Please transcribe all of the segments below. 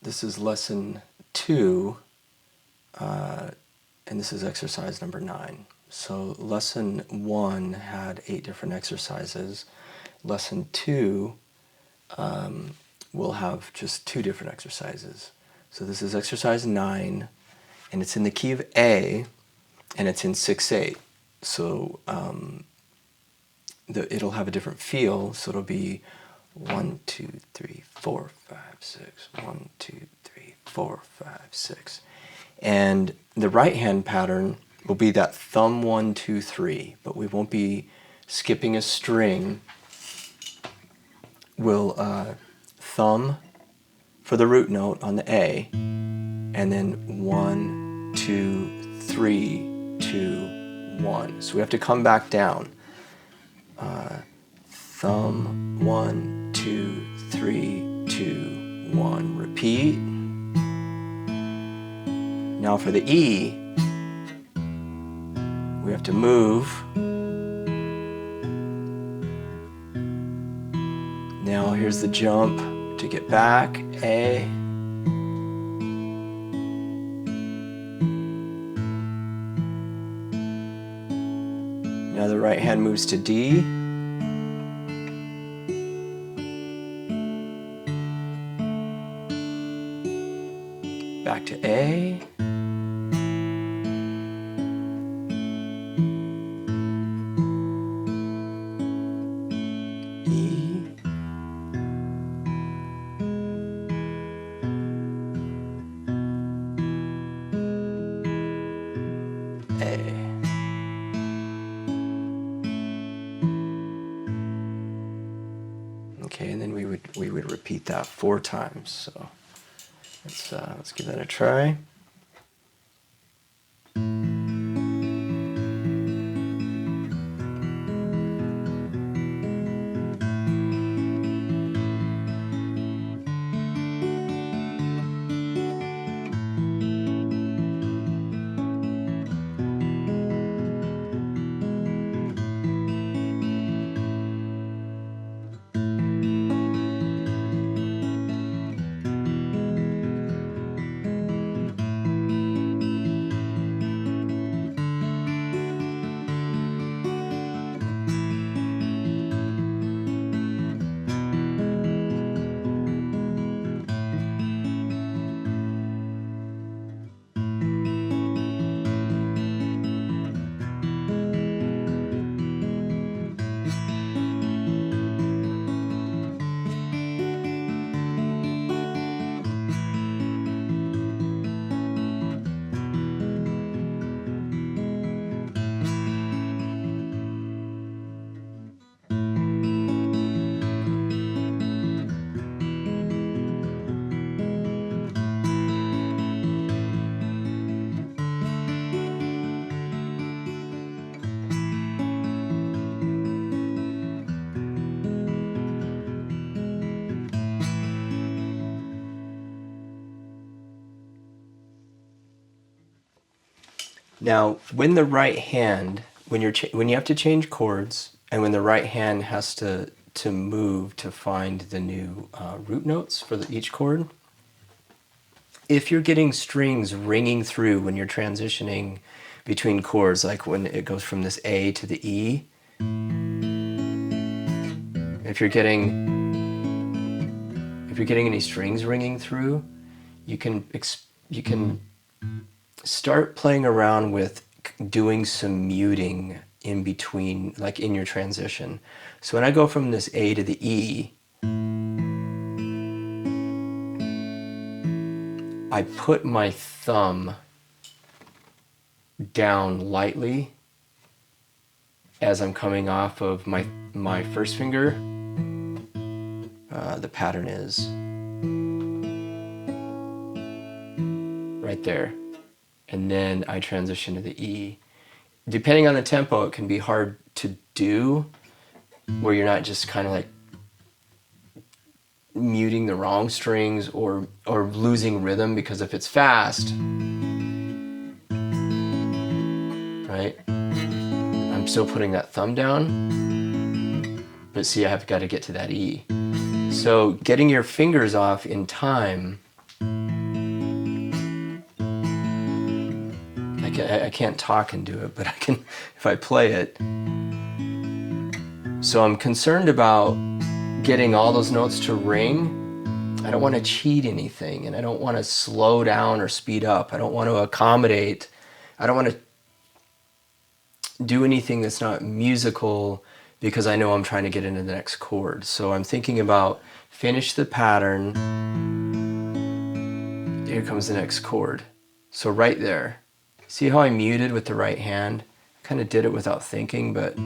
this is lesson 2, and this is exercise number 9. So lesson 1 had 8 different exercises. Lesson 2 will have just 2 different exercises. So this is exercise 9, and it's in the key of A, and it's in 6/8. So it'll have a different feel. So it'll be 1, 2, 3, 4, 5, 6. 1, 2, 3, 4, 5, 6. And the right hand pattern will be that thumb 1, 2, 3, but we won't be skipping a string. We'll thumb for the root note on the A, and then 1, 2, 3, 2, 1. So we have to come back down. Thumb 1, 2, 3, 2, 1. Repeat. Now for the E, we have to move. Now here's the jump to get back. A. Now the right hand moves to D. Back to A. E. A. Okay, and then we would repeat that 4 times. So let's give that a try. Now, when the right hand, when you have to change chords, and when the right hand has to move to find the new root notes for each chord, if you're getting strings ringing through when you're transitioning between chords, like when it goes from this A to the E, if you're getting any strings ringing through, you can start playing around with doing some muting in between, like in your transition. So when I go from this A to the E, I put my thumb down lightly as I'm coming off of my first finger. The pattern is right there. And then I transition to the E. Depending on the tempo, it can be hard to do, where you're not just kind of like muting the wrong strings or losing rhythm, because if it's fast, right, I'm still putting that thumb down, but see, I've got to get to that E. So getting your fingers off in time I can't talk and do it, but I can if I play it. So I'm concerned about getting all those notes to ring. I don't want to cheat anything, and I don't want to slow down or speed up. I don't want to accommodate. I don't want to do anything that's not musical because I know I'm trying to get into the next chord. So I'm thinking about finish the pattern. Here comes the next chord. So right there. See how I muted with the right hand? I kind of did it without thinking, but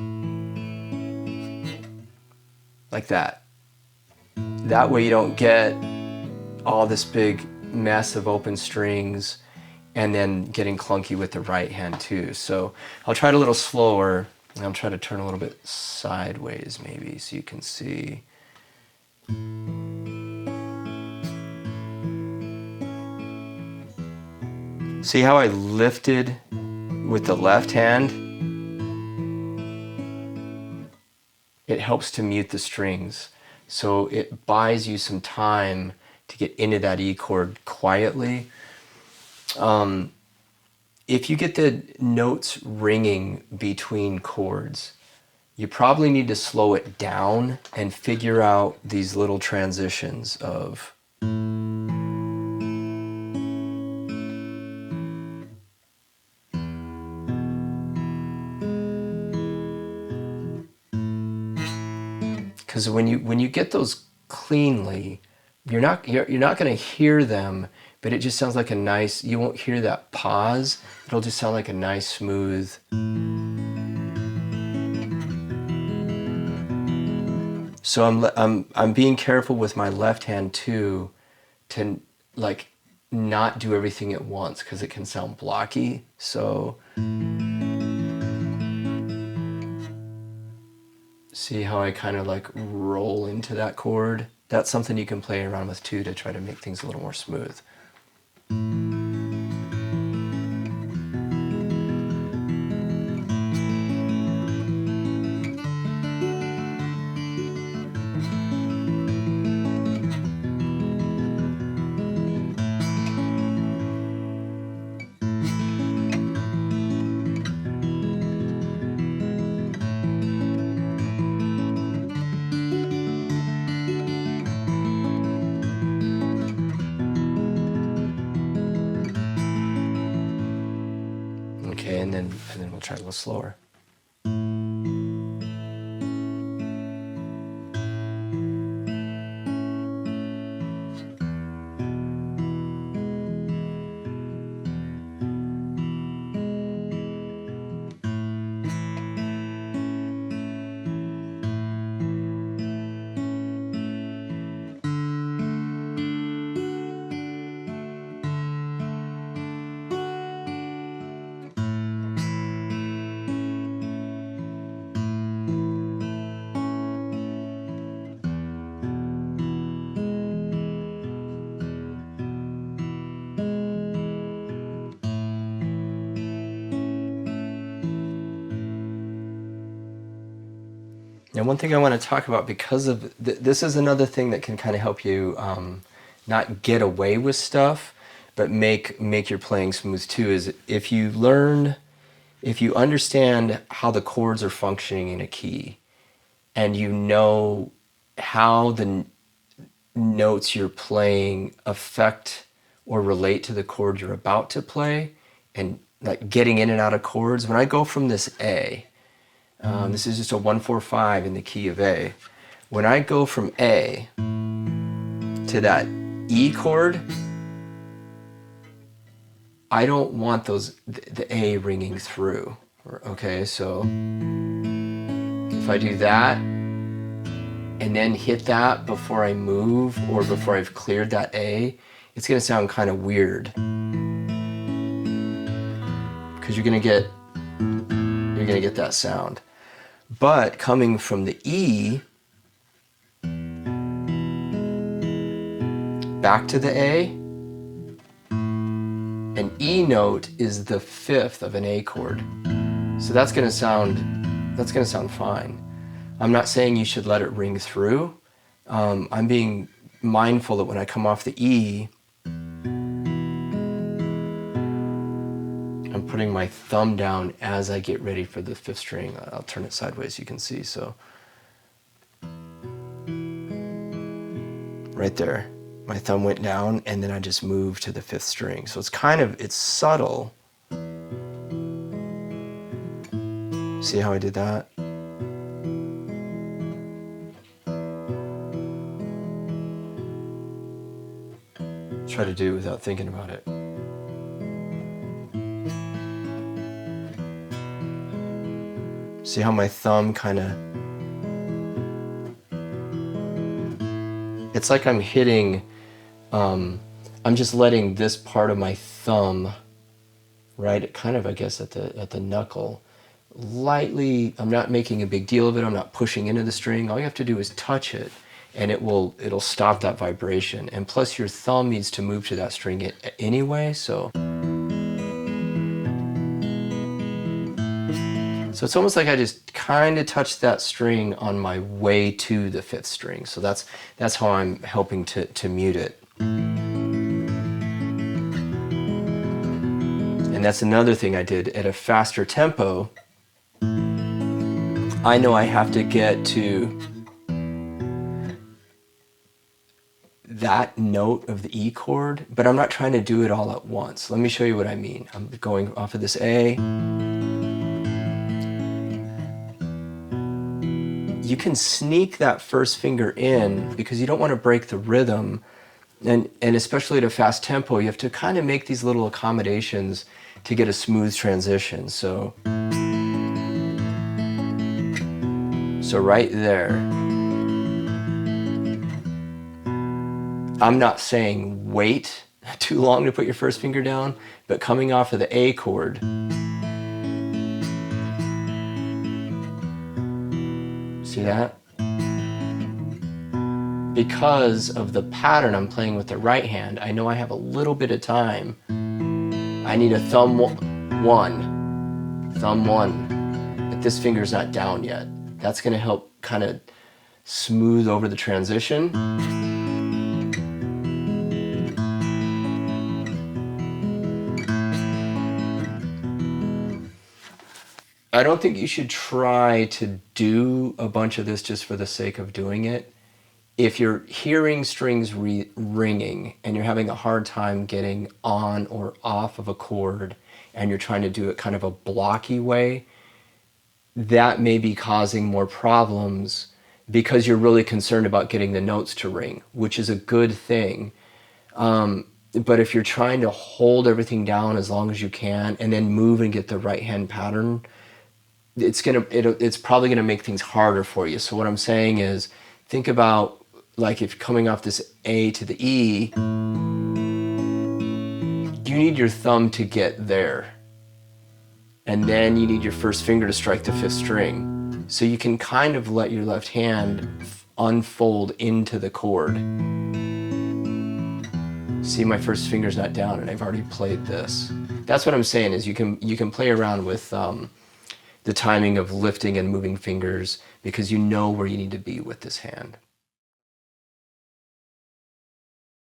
like that. That way you don't get all this big mess of open strings and then getting clunky with the right hand too. So I'll try it a little slower, and I'll try to turn a little bit sideways maybe so you can see. See how I lifted with the left hand? It helps to mute the strings. So it buys you some time to get into that E chord quietly. If you get the notes ringing between chords, you probably need to slow it down and figure out these little transitions of because when you get those cleanly, you're not going to hear them, but it just sounds like a nice, you won't hear that pause. It'll just sound like a nice smooth. So I'm being careful with my left hand too, to like not do everything at once because it can sound blocky. So see how I kind of like roll into that chord? That's something you can play around with too to try to make things a little more smooth. Okay, and then we'll try a little slower. Now, one thing I want to talk about, because of this is another thing that can kind of help you not get away with stuff, but make your playing smooth too, is if you understand how the chords are functioning in a key, and you know how the notes you're playing affect or relate to the chord you're about to play, and like getting in and out of chords. When I go from this A, this is just a 1-4-5 in the key of A. When I go from A to that E chord, I don't want the A ringing through. Okay, so if I do that and then hit that before I move or before I've cleared that A, it's going to sound kind of weird, because you're going to get that sound. But coming from the E back to the A, an E note is the fifth of an A chord. So that's going to sound fine. I'm not saying you should let it ring through. I'm being mindful that when I come off the E, I'm putting my thumb down as I get ready for the 5th string. I'll turn it sideways so you can see. So right there, my thumb went down and then I just moved to the 5th string. So it's subtle. See how I did that? Try to do it without thinking about it. See how my thumb kind of, it's like I'm hitting, I'm just letting this part of my thumb, right, kind of, I guess, at the knuckle, lightly. I'm not making a big deal of it. I'm not pushing into the string. All you have to do is touch it, and it'll stop that vibration. And plus, your thumb needs to move to that string anyway, so. So it's almost like I just kind of touched that string on my way to the 5th string. So that's how I'm helping to mute it. And that's another thing I did at a faster tempo. I know I have to get to that note of the E chord, but I'm not trying to do it all at once. Let me show you what I mean. I'm going off of this A. You can sneak that first finger in because you don't want to break the rhythm. And especially at a fast tempo, you have to kind of make these little accommodations to get a smooth transition. So right there, I'm not saying wait too long to put your first finger down, but coming off of the A chord, see that? Because of the pattern I'm playing with the right hand, I know I have a little bit of time. I need a thumb one, but this finger's not down yet. That's gonna help kind of smooth over the transition. I don't think you should try to do a bunch of this just for the sake of doing it. If you're hearing strings ringing and you're having a hard time getting on or off of a chord and you're trying to do it kind of a blocky way, that may be causing more problems because you're really concerned about getting the notes to ring, which is a good thing. But if you're trying to hold everything down as long as you can and then move and get the right hand pattern, it's probably gonna make things harder for you. So what I'm saying is, think about, like, if coming off this A to the E, you need your thumb to get there. And then you need your first finger to strike the 5th string. So you can kind of let your left hand unfold into the chord. See, my first finger's not down and I've already played this. That's what I'm saying, is you can play around with the timing of lifting and moving fingers because you know where you need to be with this hand.